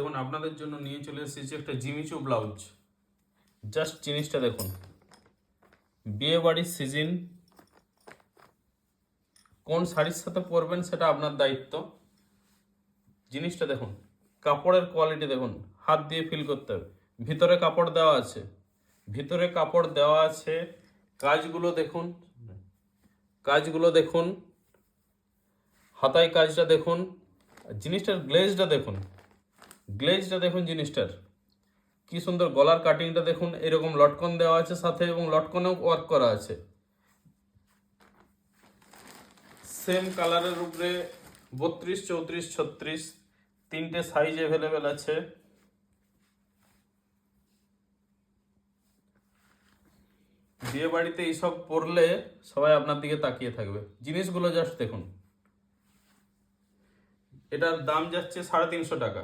দেখুন আপনাদের জন্য নিয়ে চলে এসেছি একটা জিমিচু ব্লাউজ। জাস্ট জিনিসটা দেখুন, বিয়ে বাড়ির সিজন, কোন শাড়ির সাথে পরবেন সেটা আপনার দায়িত্ব। জিনিসটা দেখুন, কাপড়ের কোয়ালিটি দেখুন, হাত দিয়ে ফিল করতে হবে। ভিতরে কাপড় দেওয়া আছে, ভিতরে কাপড় দেওয়া আছে। কাজগুলো দেখুন, কাজগুলো দেখুন, হাতায় কাজটা দেখুন, জিনিসটার গ্লেজটা দেখুন, গ্লেজটা দেখুন জিনিসটার কি সুন্দর। গলার কাটিংটা দেখুন, এরকম লটকন দেওয়া আছে সাথে এবং লটকনেও ওয়ার্ক করা আছে। সেম কালারের উপরে 32, 34, 36 তিনটে সাইজ অ্যাভেলেবেল আছে। বিয়ে বাড়িতে এইসব পরলে সবাই আপনার দিকে তাকিয়ে থাকবে। জিনিসগুলো জাস্ট দেখুন, এটার দাম যাচ্ছে 350 টাকা।